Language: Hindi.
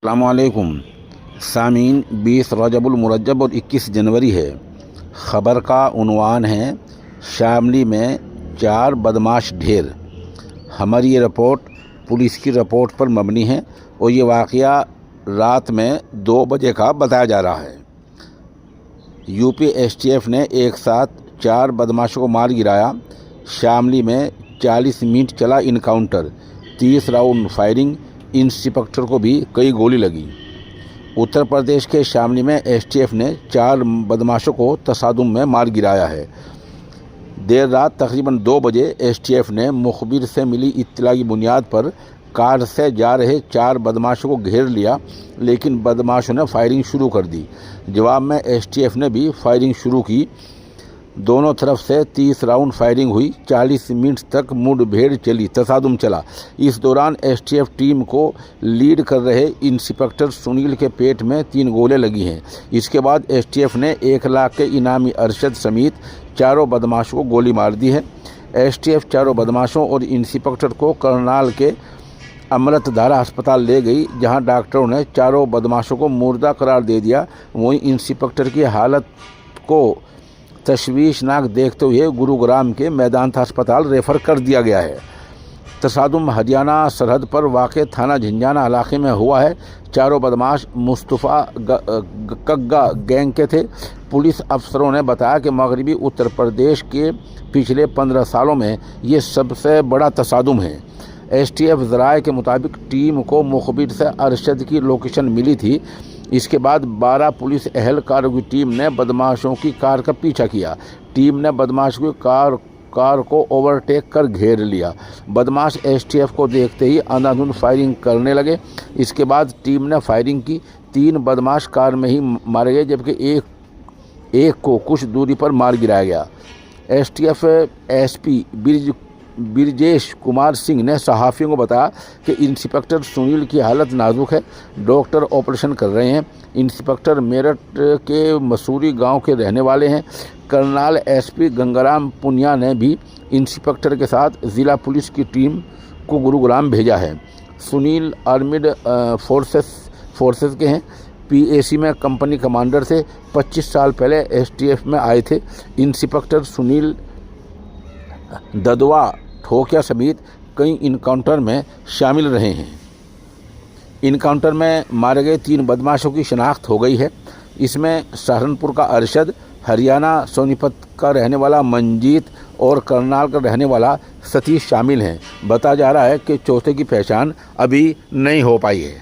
अस्सलामुअलैकुम सामीन। 20 रजबुल मुरज्जब और 21 जनवरी है। ख़बर का उन्वान है शामली में 4 बदमाश ढेर। हमारी ये रिपोर्ट पुलिस की रिपोर्ट पर मबनी है और ये वाक़या रात में 2 बजे का बताया जा रहा है। यूपी एसटीएफ ने एक साथ 4 बदमाशों को मार गिराया। शामली में 40 मिनट चला इनकाउंटर, 30 राउंड फायरिंग, इंस्पेक्टर को भी कई गोली लगी। उत्तर प्रदेश के शामली में एसटीएफ ने 4 बदमाशों को तसादुम में मार गिराया है। देर रात तकरीबन 2 बजे एसटीएफ ने मुखबिर से मिली इत्तला की बुनियाद पर कार से जा रहे 4 बदमाशों को घेर लिया, लेकिन बदमाशों ने फायरिंग शुरू कर दी। जवाब में एसटीएफ ने भी फायरिंग शुरू की। दोनों तरफ से 30 राउंड फायरिंग हुई। 40 मिनट तक मुठभेड़ चली, तसादुम चला। इस दौरान एसटीएफ टीम को लीड कर रहे इंस्पेक्टर सुनील के पेट में 3 गोले लगी हैं। इसके बाद एसटीएफ ने 1 लाख के इनामी अरशद समेत 4 बदमाशों को गोली मार दी है। एसटीएफ 4 बदमाशों और इंस्पेक्टर को करनाल के अमृतधारा अस्पताल ले गई, जहां डॉक्टरों ने 4 बदमाशों को मुर्दा करार दे दिया। वहीं इंस्पेक्टर की हालत को तशवीशनाक देखते हुए गुरुग्राम के मेदांता अस्पताल रेफ़र कर दिया गया है। तसादुम हरियाणा सरहद पर वाक़ थाना झिंझाना इलाके में हुआ है। 4 बदमाश मुस्तफ़ा कग्गा गैंग के थे। पुलिस अफसरों ने बताया कि मगरबी उत्तर प्रदेश के पिछले 15 सालों में ये सबसे बड़ा तसादुम है। एसटीएफ ज़राए के मुताबिक टीम को मुखबिर से अरशद की लोकेशन मिली थी। इसके बाद 12 पुलिस एहलकारों की टीम ने बदमाशों की कार का पीछा किया। टीम ने बदमाशों की कार को ओवरटेक कर घेर लिया। बदमाश एसटीएफ को देखते ही अंधाधुंध फायरिंग करने लगे। इसके बाद टीम ने फायरिंग की। 3 बदमाश कार में ही मारे गए, जबकि एक को कुछ दूरी पर मार गिराया गया। एसटीएफ एसपी ब्रिजेश कुमार सिंह ने सहाफ़ियों को बताया कि इंस्पेक्टर सुनील की हालत नाजुक है, डॉक्टर ऑपरेशन कर रहे हैं। इंस्पेक्टर मेरठ के मसूरी गांव के रहने वाले हैं। करनाल एसपी गंगाराम पुनिया ने भी इंस्पेक्टर के साथ ज़िला पुलिस की टीम को गुरुग्राम भेजा है। सुनील आर्मिड फोर्सेस के हैं। पीएसी में कंपनी कमांडर थे। 25 साल पहले एसटीएफ में आए थे। इंस्पेक्टर सुनील ददवा ठोकिया समेत कई इनकाउंटर में शामिल रहे हैं। इनकाउंटर में मारे गए 3 बदमाशों की शनाख्त हो गई है। इसमें सहारनपुर का अरशद, हरियाणा सोनीपत का रहने वाला मंजीत और करनाल का रहने वाला सतीश शामिल हैं। बताया जा रहा है कि चौथे की पहचान अभी नहीं हो पाई है।